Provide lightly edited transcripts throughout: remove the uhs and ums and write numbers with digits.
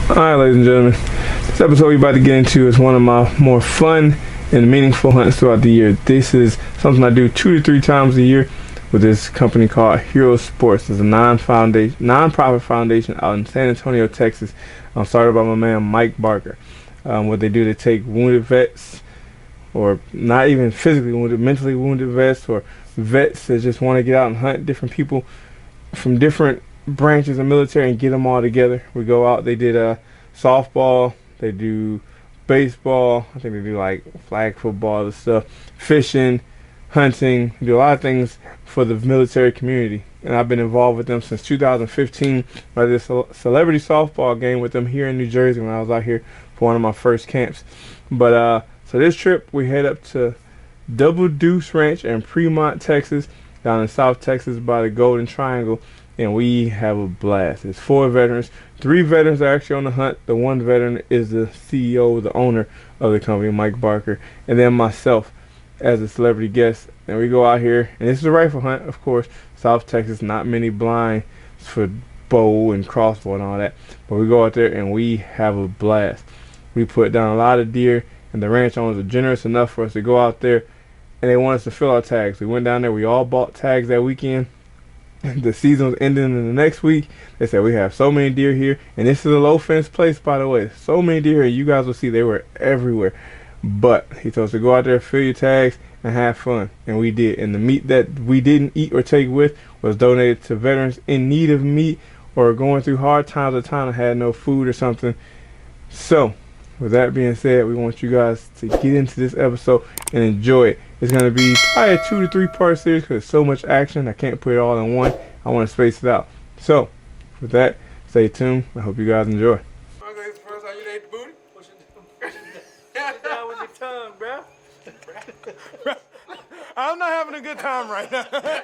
Alright, ladies and gentlemen, this episode we're about to get into is one of my more fun and meaningful hunts throughout the year. This is something I do 2 to 3 times a year with this company called Hero Sports. It's a non-profit foundation out in San Antonio, Texas. Started by my man Mike Barker. What they do, they take wounded vets, or not even physically wounded, mentally wounded vets, or vets that just want to get out and hunt different people from different branches of military and get them all together. We go out. They did softball. They do baseball. I think they do like flag football and stuff. Fishing, hunting. They do a lot of things for the military community. And I've been involved with them since 2015. I did a celebrity softball game with them here in New Jersey when I was out here for one of my first camps. But so this trip we head up to Double Duece Ranch in Premont, Texas, down in South Texas by the Golden Triangle. And we have a blast. It's 4 veterans. 3 veterans are actually on the hunt. The 1 veteran is the CEO, the owner of the company, Mike Barker, and then myself as a celebrity guest. And we go out here, and this is a rifle hunt, of course. South Texas, not many blinds for bow and crossbow and all that. But we go out there and we have a blast. We put down a lot of deer, and the ranch owners are generous enough for us to go out there, and they want us to fill our tags. We went down there. We all bought tags that weekend. The season was ending in the next week. They said we have so many deer here, and this is a low fence place, by the way. So many deer here, you guys will see they were everywhere. But he told us to go out there, fill your tags, and have fun, and we did. And the meat that we didn't eat or take with was donated to veterans in need of meat or going through hard times at time and had no food or something. So with that being said, we want you guys to get into this episode and enjoy it. It's going to be probably a 2 to 3 part series because there's so much action. I can't put it all in one. I want to space it out. So, with that, stay tuned. I hope you guys enjoy. Okay, first how you ate the booty? Push it down with your tongue, bro. I'm not having a good time right now.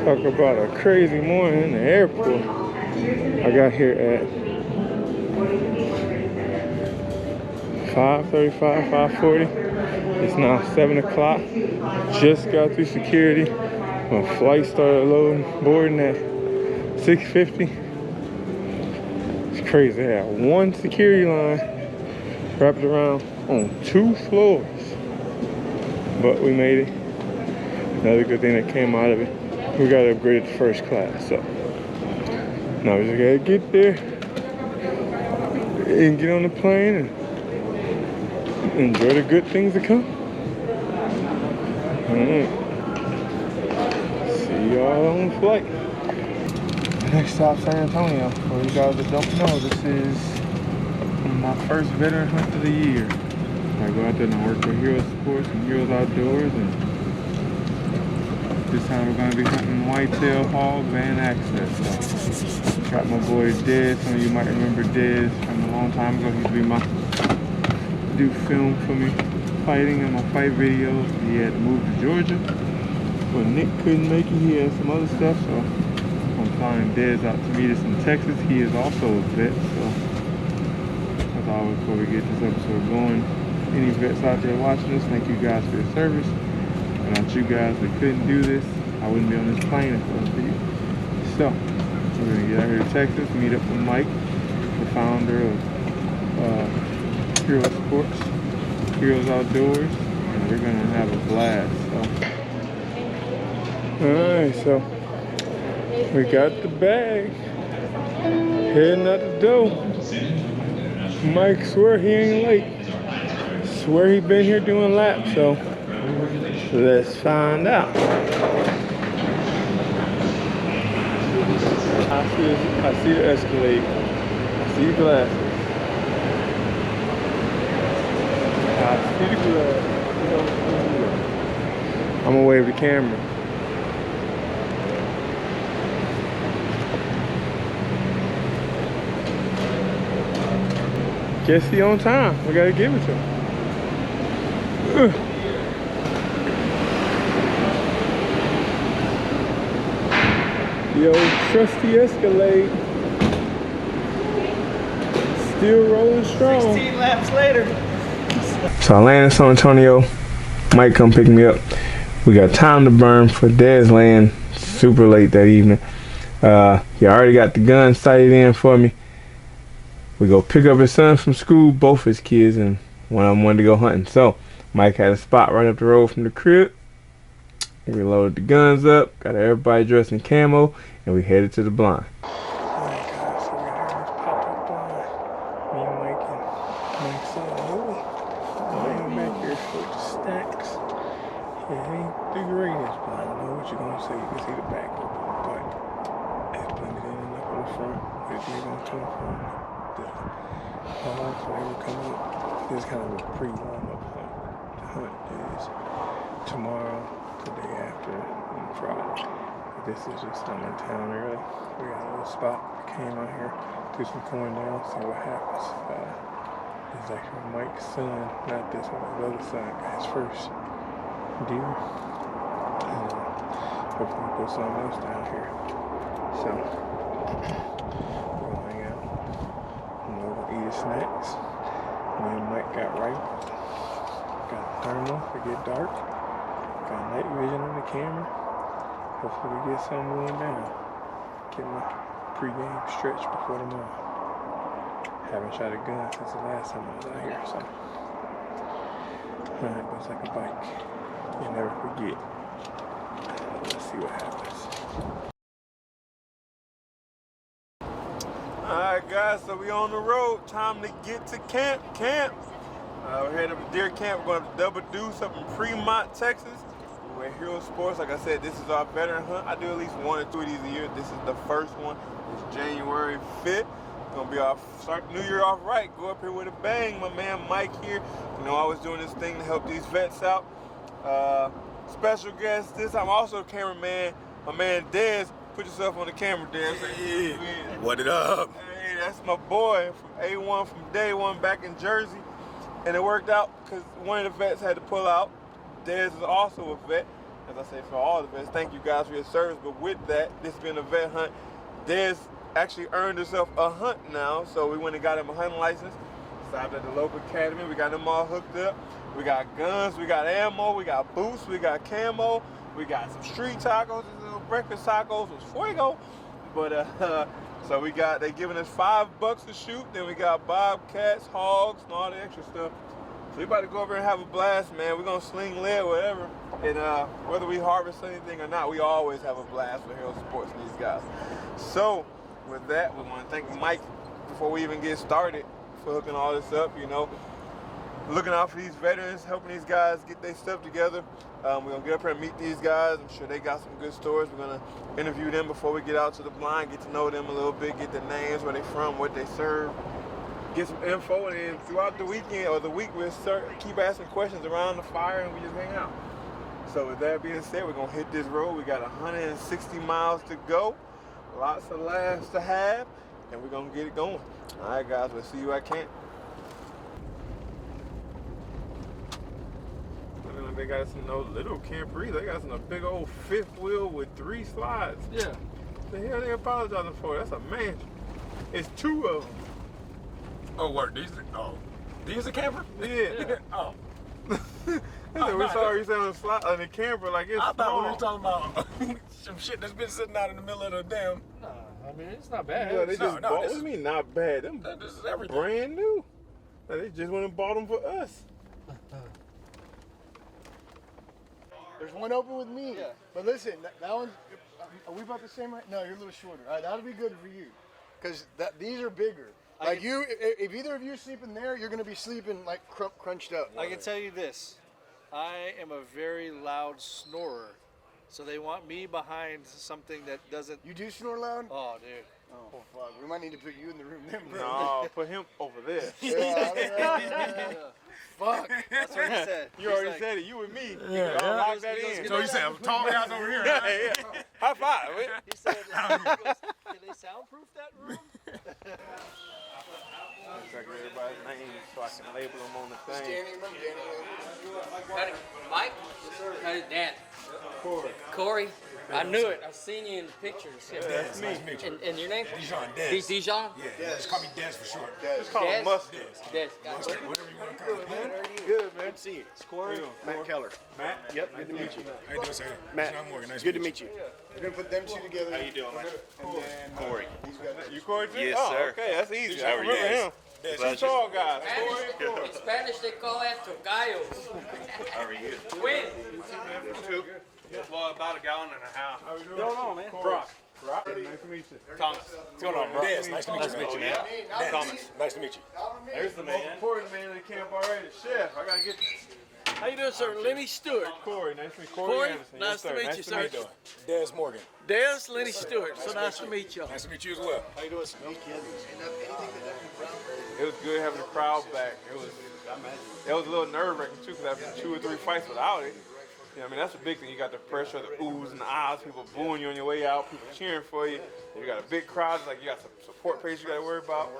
Talk about a crazy morning in the airport. I got here at 5:35, 5:40. It's now 7 o'clock. Just got through security. My flight started boarding at 6:50. It's crazy. They had 1 security line wrapped around on 2 floors. But we made it. Another good thing that came out of it, we got upgraded to first class. So now we just gotta get there and get on the plane and enjoy the good things that come. Alright. See y'all on the flight. Next stop, San Antonio. For you guys that don't know, this is my first veteran hunt of the year. I go out there and I work for Hero Sports and Heroes Outdoors, and this time we're going to be hunting whitetail, hogs, and access. So, got my boy Dez. Some of you might remember Dez from a long time ago. He used to be do film for me, fighting in my fight videos. He had to move to Georgia, but Nick couldn't make it. He had some other stuff, so I'm flying Dez out to meet us in Texas. He is also a vet, so as always, before we get this episode going, any vets out there watching us, thank you guys for your service. Without you guys, we couldn't do this. I wouldn't be on this plane if it wasn't for you. So, we're gonna get out here to Texas, meet up with Mike, the founder of Hero Sports, Heroes Outdoors, and we're gonna have a blast. So, alright, so we got the bag, heading out the door. Mike swear he ain't late. Swear he been here doing laps, so let's find out. I see the Escalade. I see the glasses. I see the glasses. I'm gonna wave the camera. Guess he on time. We gotta give it to him. The old trusty Escalade. Still rolling strong. 16 laps later. So I landed in San Antonio. Mike come pick me up. We got time to burn for Dad's land super late that evening. He already got the gun sighted in for me. We go pick up his son from school, both his kids, and one of them wanted to go hunting. So Mike had a spot right up the road from the crib. We loaded the guns up, got everybody dressed in camo, and we headed to the blind. Alright guys, so we're here at pop-up blind. Me and Mike and Mike's son Louie. Laying back here for the stacks. Yeah, it ain't the greatest blind. I know what you're gonna say. You can see the back of it, but it's blended in enough on the front. It's big on the front. So they will come up. This is kind of a pre-warm-up hunt. The hunt is tomorrow, the day after, and Friday. But this is just I'm in town early. We got a little spot. We came out here, do some going down, see what happens. This is actually Mike's son, not this one, the other son, got his first deer. And hopefully we put something else down here. So, we're gonna hang out. We're gonna eat his snacks. Me and Mike got rifles. Got a thermal to get dark. Got night vision on the camera. Hopefully we get something going down. Get my pre-game stretch before tomorrow. Haven't shot a gun since the last time I was out here, so. Alright, but it's like a bike. You never forget. Let's see what happens. Alright guys, so we on the road. Time to get to camp. We're heading up to deer camp. We're going to Double Duece up in Premont, Texas. We're at Hero Sports. Like I said, this is our veteran hunt. I do at least 1 or 2 of these a year. This is the first one. It's January 5th. It's going to be our start New Year off right. Go up here with a bang. My man Mike here. You know, I was doing this thing to help these vets out. Special guest this time, also cameraman, my man Duece. Put yourself on the camera, Duece. Yeah. What it up? Hey, that's my boy from A1 from day one back in Jersey. And it worked out because one of the vets had to pull out. Duece is also a vet. As I say, for all the vets, thank you guys for your service. But with that, this being a vet hunt, Duece actually earned himself a hunt now. So we went and got him a hunting license. Stopped at the local academy. We got them all hooked up. We got guns, we got ammo, we got boots, we got camo, we got some street tacos, little breakfast tacos with fuego. But so we got, they giving us $5 to shoot. Then we got bobcats, hogs, and all the extra stuff. So we about to go over and have a blast, man. We're gonna sling lead, whatever. And whether we harvest anything or not, we always have a blast with Hero Sports and these guys. So with that, we want to thank Mike before we even get started for hooking all this up. You know, looking out for these veterans, helping these guys get their stuff together. We're gonna get up here and meet these guys. I'm sure they got some good stories. We're gonna interview them before we get out to the blind, get to know them a little bit, get their names, where they from, what they serve, get some info, and then throughout the weekend or the week we'll keep asking questions around the fire and we just hang out. So with that being said, we're gonna hit this road. We got 160 miles to go, lots of laughs to have, and we're gonna get it going. All right guys, we'll see you at camp. They got some no little camper either. They got some big old 5th wheel with 3 slides. Yeah. The hell they apologizing for? That's a mansion. It's 2 of them. Oh, word. These are camper? Yeah. Oh. We saw you on the camera like it's I thought we were small. talking about some shit that's been sitting out in the middle of the damn. Nah, I mean, it's not bad. Yeah, they just No, bought. this What do you mean not bad? Them This is everything. brand new. Like, they just went and bought them for us. There's one open with me. Yeah. But listen, that one's, are we about the same right? No, you're a little shorter. All right, that'll be good for you. Because these are bigger. Like if either of you sleep in there, you're going to be sleeping like crunched up. I can tell you this. I am a very loud snorer. So they want me behind something that doesn't... You do snore loud? Oh, dude. Oh, fuck. We might need to put you in the room then, bro. No, put him over there. Fuck. That's what he said. You already said it. You and me. Yeah. I'll lock that He goes, in. So you said tall guys over here. Yeah, yeah. High five. He said, can they soundproof that room? Exactly everybody's name so I can label them on the thing. Danny, remember Danny? Mike? Dan. Corey. I knew it. I've seen you in the pictures. Yeah. That's me. Nice to meet you. And your name? Dijon, Des. Dijon? Yeah, just call me Des for short. Just call him Mustard. Des. Whatever you want to call me. Good, man. Good to see you. It's Corey. Matt Keller. Matt? Yep, good to meet you. How you doing, sir? Matt, Dijon Morgan, nice good to meet you. We're going to put them two together. How you doing, man? And then Corey. these guys. You Corey too? Yes, oh, sir. Okay, that's easy. I How are you remember guys? him. Pleasure. Two tall guys. In Spanish, they call that togallos. How are you? Twins. Well, about a gallon and a half. How we doing? Going on, man. Brock. Nice to meet you. Thomas. What's going on, bro? Des, nice to meet you, man. Thomas. Nice to meet you. There's the Most man. important man in the camp already, Chef. I gotta get How you doing, sir? Lenny Stewart. Corey. Nice to meet Corey, Anderson. nice to meet you, sir. How you doing? Des Morgan. Des, Lenny Stewart. So nice to meet you. Nice to meet you as well. How you doing, sir? It was good having the crowd back. It was a little nerve-wracking too, because after 2 or 3 fights without it, you know, I mean, that's the big thing. You got the pressure, the oohs and the ahs, people booing you on your way out, people cheering for you. You got a big crowd, like you got some support page you got to worry about.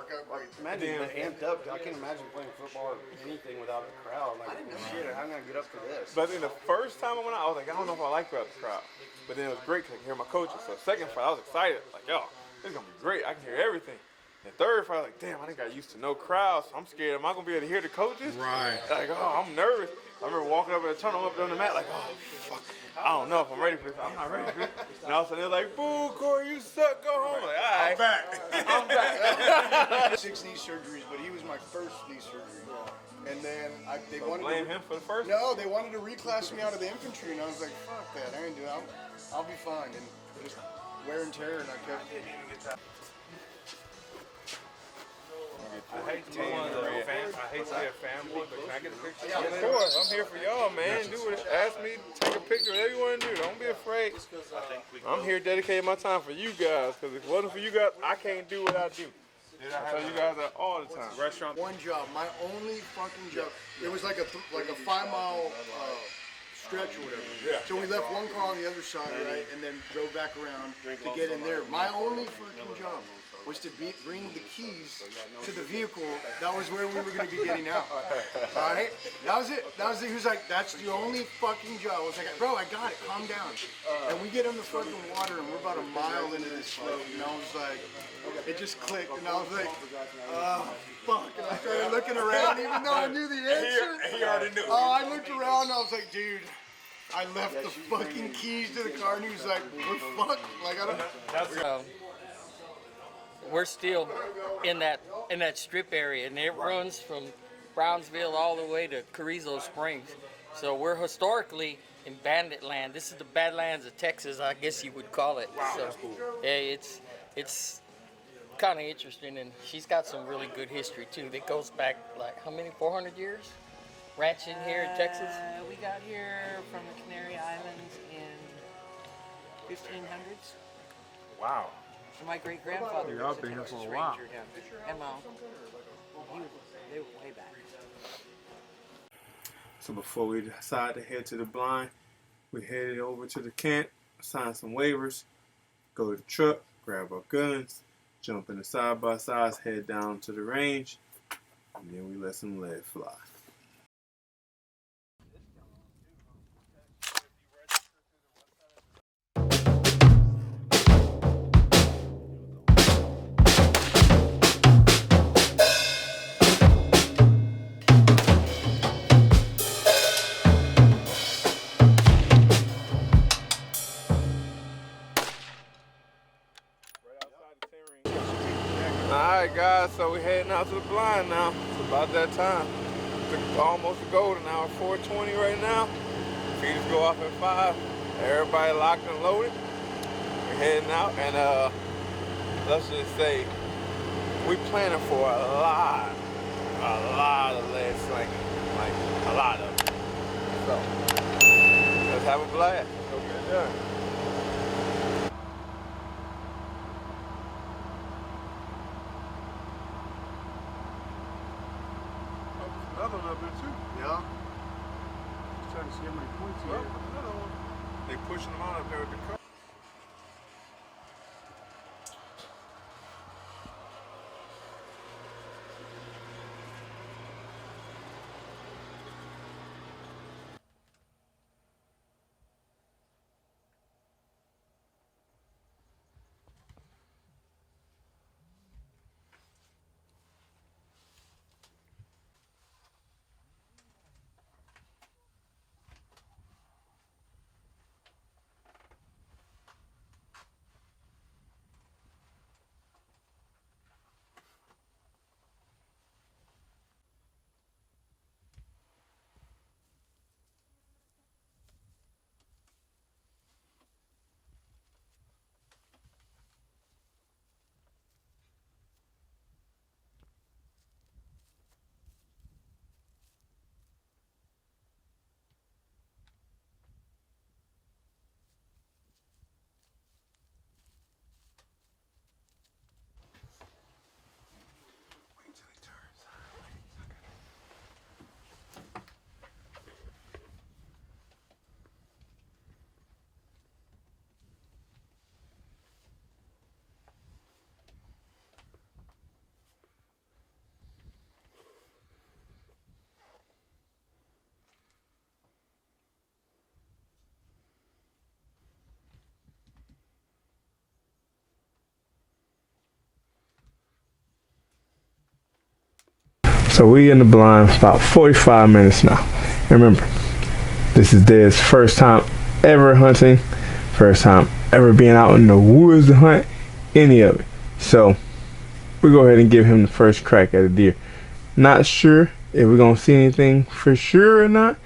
Imagine being amped up. I can't imagine playing football or anything without a crowd. Like, shit, I'm gonna get up for this. But then the first time I went out, I was like, I don't know if I like without the crowd. But then it was great because I could hear my coaches. So the second fight, I was excited. Like, yo, this is gonna be great. I can hear everything. The third fight, I was like, damn, I didn't got used to no crowd, so I'm scared. Am I gonna be able to hear the coaches? Right. Like, oh, I'm nervous. I remember walking up in the tunnel up on the mat, like, oh, fuck. I don't know if I'm ready for this. I'm not ready for this. And all of a sudden, they're like, boo, Corey, you suck, go home. I'm like, all right. I'm back. I'm back. 6 knee surgeries, but he was my first knee surgery. And then they So wanted blame to, him for the first? No, they wanted to reclass me out of the infantry, and I was like, fuck that, I ain't doing it. I'll be fine. And just wear and tear, and I kept. I hate to be a fanboy, but can I get a picture? Yeah, of course. I'm here for y'all, man. Do what ask me, take a picture, whatever you want to do. Don't be afraid. I'm here dedicating my time for you guys, because if it wasn't for you guys, I can't do what I do. I tell you guys that all the time. Restaurant. One job, my only fucking job. It was like a 5-mile stretch or whatever. Yeah. So we left one car on the other side, right, and then drove back around to get in there. My only fucking job was to bring the keys to the vehicle. That was where we were going to be getting out. All right? That was it. He was like, that's the only fucking job. I was like, bro, I got it. Calm down. And we get in the fucking water, and we're about a mile into this slope. And I was like, it just clicked. And I was like, oh, fuck. And I started looking around, even though I knew the answer. He already knew. Oh, I looked around, and I was like, dude. I left the fucking keys to the car, and he was like, what the fuck? Like, I don't. We're still in that strip area, and it runs from Brownsville all the way to Carrizo Springs. So we're historically in bandit land. This is the Badlands of Texas, I guess you would call it. Wow, so, that's cool. Yeah, it's kind of interesting, and she's got some really good history too. That goes back like how many? 400 years? Ranching here in Texas. We got here from the Canary Islands in 1500s. Wow. And my great grandfather Y'all was a been here for Texas a while. Ranger down there. And my uncle. They were way back. So before we decide to head to the blind, we headed over to the camp, sign some waivers, go to the truck, grab our guns, jump in the side-by-sides, head down to the range, and then we let some lead fly. Alright guys, so we're heading out to the blind now. It's about that time. It's almost a golden hour, 4:20 right now. Feeders go off at 5. Everybody locked and loaded. We're heading out and let's just say we planning for a lot of lead slinging. Like a lot of it. So let's have a blast. Let's go get it done. Another little bit too. Yeah. Just trying to see how many points he had. Another one. They pushing them out up there with the car. So we in the blind about 45 minutes now. And remember, this is Dez's first time ever hunting, first time ever being out in the woods to hunt any of it. So we'll go ahead and give him the first crack at a deer. Not sure if we're gonna see anything for sure or not,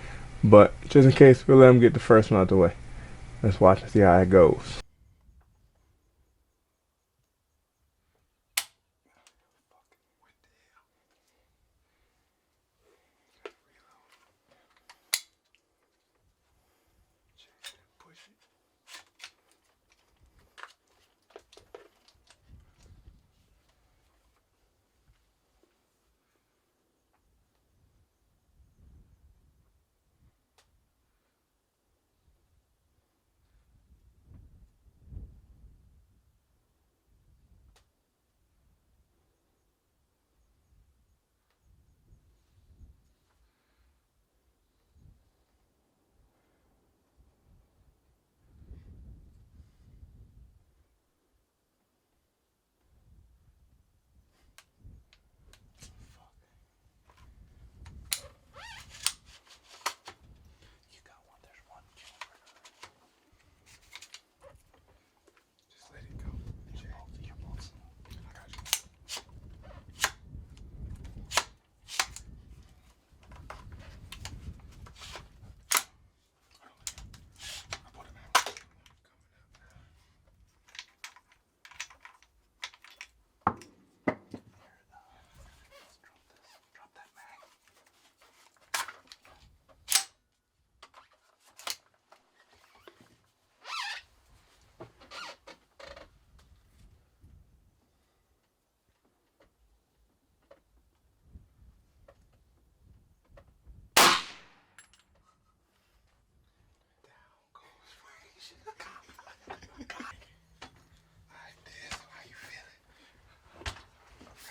but just in case, we'll let him get the first one out the way. Let's watch and see how it goes.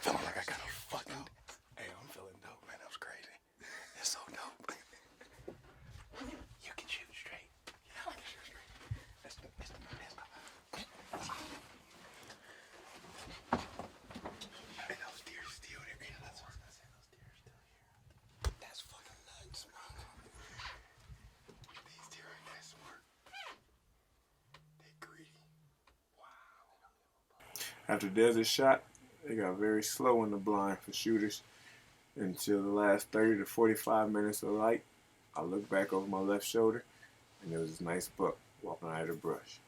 Feeling like I got a fucking. Hey, I'm feeling dope, man. That was crazy. It's so dope. You can shoot straight. Yeah, I can shoot straight. That's my. Hey, those deer still there. Yeah, that's what I was gonna say. Those deer are still here. That's fucking nuts, bro. These deer ain't that smart. They greedy. Wow. After Dez is shot, They got very slow in the blind for shooters until the last 30 to 45 minutes of light. I looked back over my left shoulder, and there was this nice buck walking out of the brush.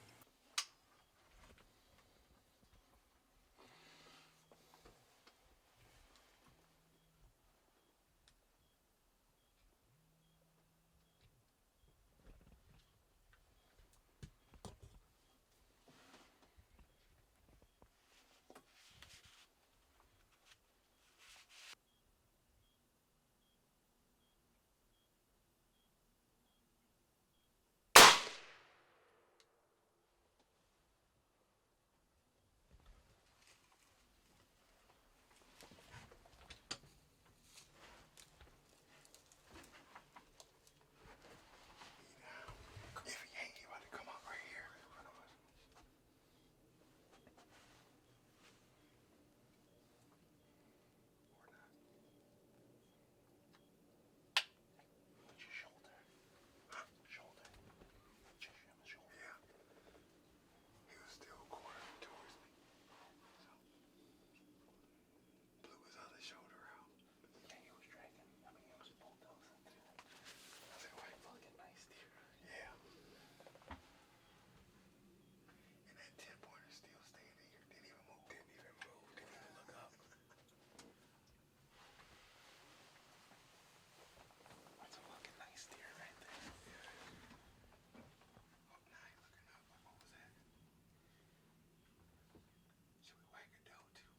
If he ain't, he about to come out right here in front of us. Or not. Put your shoulder. Shoulder. Just on the shoulder. Yeah. He was still quartering towards me. So, blew his other shoulder out. Yeah, he was dragging. I mean, he was bulldozing through that. I said, why fucking nice deer? Yeah. And that 10-pointer still staying here. Didn't even move. Didn't even move. Didn't even look up. That's a fucking nice deer right there. Oh, now he's looking up. What was that? Should we whack a doe too?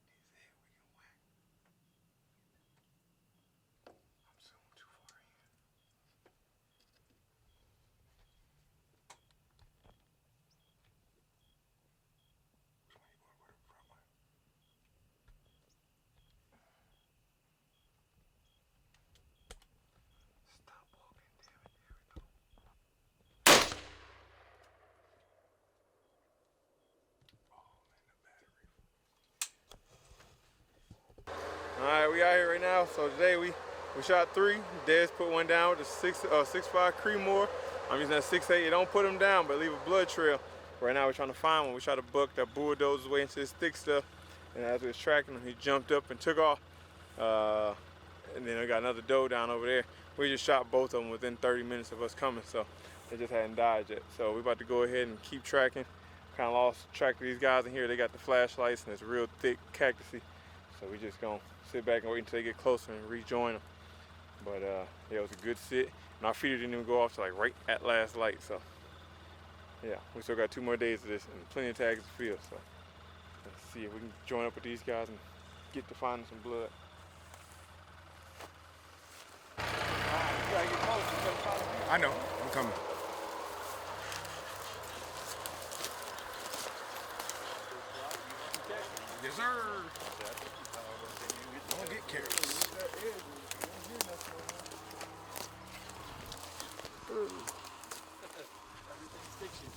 He said we can whack. I'm zoomed too far in. Which one you going with? The front one? Stop walking, damn it. There we go. Oh man, the battery. Alright, we out here right now. So today we shot 3. Duece put one down with the 6.5 Creedmoor. I'm using that 6.8. Don't put them down, but leave a blood trail. Right now we're trying to find one. We shot a buck that bulldozed his way into this thick stuff. And as we was tracking him, he jumped up and took off. And then we got another doe down over there. We just shot both of them within 30 minutes of us coming, so they just hadn't died yet. So we're about to go ahead and keep tracking. Kind of lost track of these guys in here. They got the flashlights and it's real thick cactusy. So we just gonna sit back and wait until they get closer and rejoin them. But yeah, it was a good sit. And our feeder didn't even go off till like right at last light. So yeah, we still got 2 more days of this and plenty of tags to field. So let's see if we can join up with these guys and get to finding some blood. I know. I'm coming. Yes, sir. Don't get careless.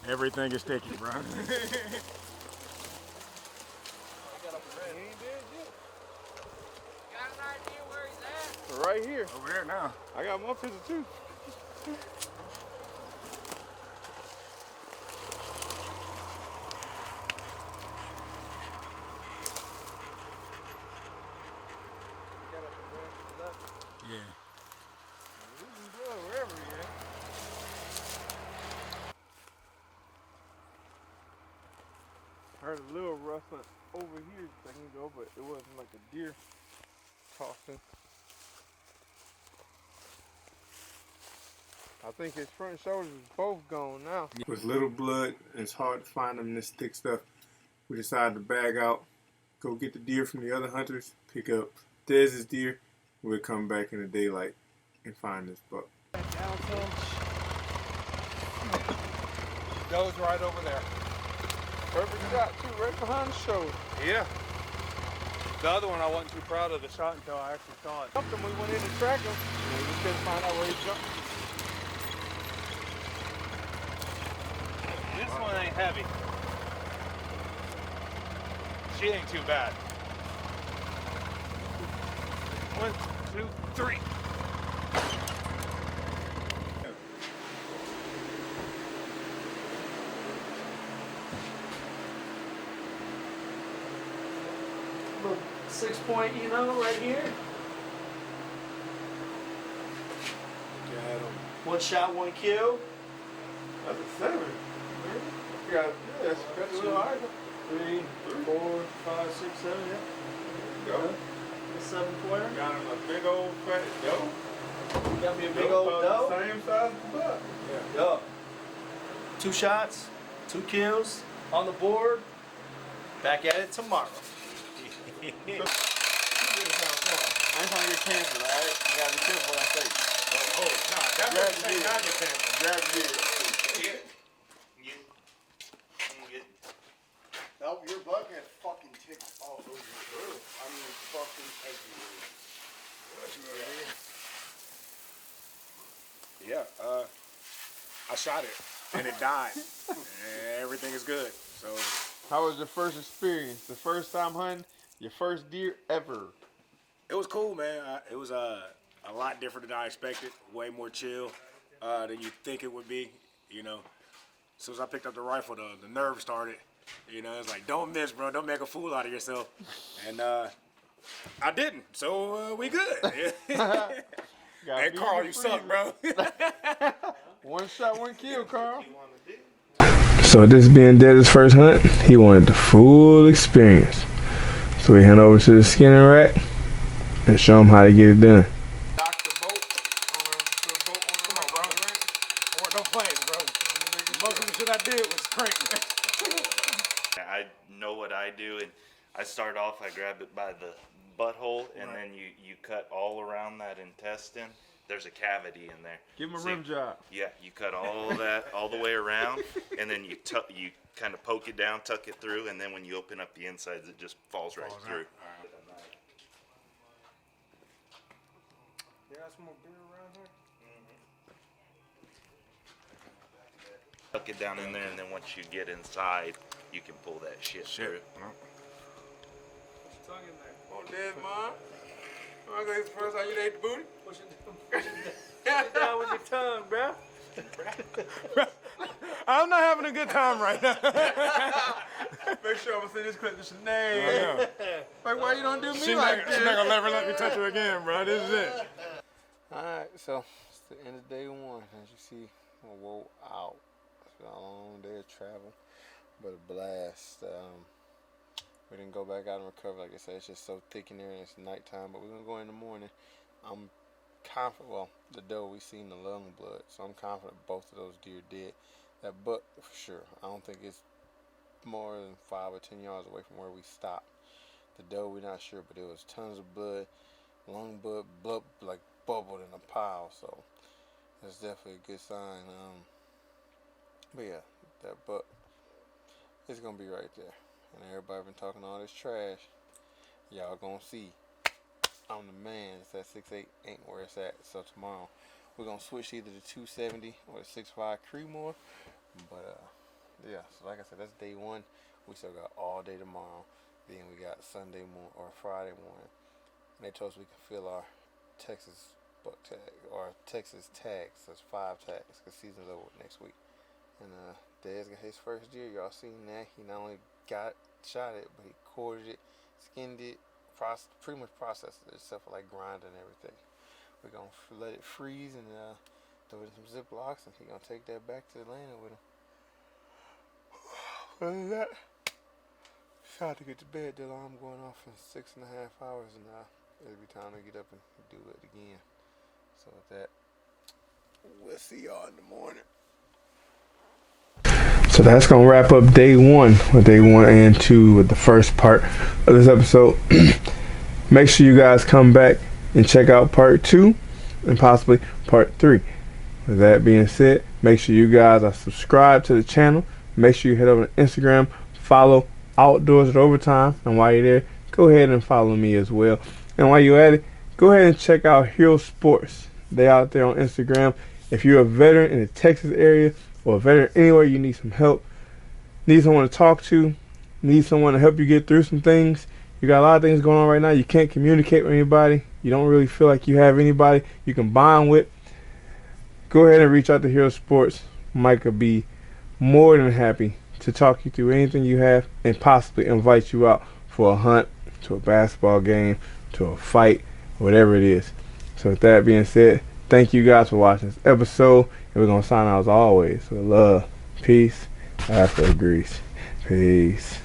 Everything is sticky, bro. He ain't dead yet. Got an idea where he's at? Right here. Over there now. I got one picture too. Yeah. Wherever he is. Heard a little rustling over here a second ago, but it wasn't like a deer tossing. I think his front shoulders is both gone now. With little blood, it's hard to find them in this thick stuff. We decided to bag out, go get the deer from the other hunters, pick up Dez's deer. We'll come back in the daylight and find this buck. Goes right over there. Perfect shot too, right behind the shoulder. Yeah. The other one I wasn't too proud of the shot until I actually saw it. Jumped him, we went in to track him, and we just couldn't find out where he jumped. This one ain't heavy. She ain't too bad. 1, 2, 3. 6-point, you know, right here. Got him. 1 shot, 1 kill. That's a 7. Yeah, that's a little higher. 3, 4, 5, 6, 7, yeah. Go. A 7-pointer. Got him a big old fat doe. Got me a big old doe. Same size as the buck. Yeah. Yup. 2 shots, 2 kills on the board. Back at it tomorrow. I ain't trying to get cancer, alright? You gotta be careful what I say. Nah, that's what you say, not get cancer. Grab the beard. No, your butt has fucking ticked all over the room. I mean, fucking everywhere. Yeah, I shot it and it died. And everything is good. So How was your first experience? The first time hunting, your first deer ever? it was cool, man. It was a lot different than I expected. Way more chill than you think it would be. You know, as soon as I picked up the rifle, the nerve started. You know, it's like, don't miss, bro. Don't make a fool out of yourself. And I didn't. So we good. Hey, Carl, you suck, bro. 1 shot, 1 kill, Carl. So this being Dez's first hunt, he wanted the full experience. So we hand over to the skinning rack and show him how to get it done. Dock the boat on the boat on the bro. Or don't play it, bro. Most of the shit I did was crank. I know what I do, and I start off, I grab it by the butthole, and then you cut all around that intestine. There's a cavity in there. Give him a rim job. Yeah, you cut all of that all the way around, and then you kind of poke it down, tuck it through, and then when you open up the insides, it just falls right through. You got some more beer around here? Tuck it down in there, and then once you get inside, you can pull that shit through. Oh, Dez, Mom. Oh, this is the first time you ate the booty? Push it down with your tongue, bro. I'm not having a good time right now. Make sure I'm gonna send this clip to Sinead. Like, why you don't do me like this? She's not gonna never let me touch her again, bro. This is it. Alright, so it's the end of day 1. As you see, I wore out. It's been a long day of travel, but a blast. We didn't go back out and recover. Like I said, it's just so thick in there and it's nighttime, but we're gonna go in the morning. I'm confident, well, the doe, we seen the lung blood, so I'm confident both of those deer did. That buck, for sure. I don't think it's more than 5 or 10 yards away from where we stopped. The doe, we're not sure, but there was tons of blood, lung blood like bubbled in a pile, so that's definitely a good sign. But yeah, that buck, it's gonna be right there. And everybody been talking all this trash. Y'all gonna see. I'm the man. It's at 6'8", ain't where it's at. So tomorrow we're gonna switch either the 270 or the 6'5" Creedmoor. But yeah, so like I said, that's day 1. We still got all day tomorrow. Then we got Sunday morning or Friday morning. And they told us we can fill our Texas buck tag or Texas tags. So it's 5 tags because season's over next week. And Dez got his first deer. Y'all seen that? He not only shot it, but he quartered it, skinned it, pretty much processed it, except for like grinding and everything. We're gonna let it freeze and throw it in some Ziplocs, and he's gonna take that back to Atlanta with him. Other than that, it's hard to get to bed. The alarm going off in 6.5 hours, and it'll be time to get up and do it again. So with that, we'll see y'all in the morning. So that's going to wrap up day 1 with day 1 and 2 with the first part of this episode. Make sure you guys come back and check out part 2 and possibly part 3. With that being said, make sure you guys are subscribed to the channel. Make sure you head over to Instagram, follow Outdoors at Overtime. And while you're there, go ahead and follow me as well. And while you're at it, go ahead and check out Hero Sports. They out there on Instagram. If you're a veteran in the Texas area, or a veteran anywhere you need some help, need someone to talk to, need someone to help you get through some things, you got a lot of things going on right now, you can't communicate with anybody, you don't really feel like you have anybody you can bond with, go ahead and reach out to Hero Sports. Mike will be more than happy to talk you through anything you have and possibly invite you out for a hunt, to a basketball game, to a fight, whatever it is. So with that being said, thank you guys for watching this episode. And we're going to sign out as always with love, peace, afro grease. Peace.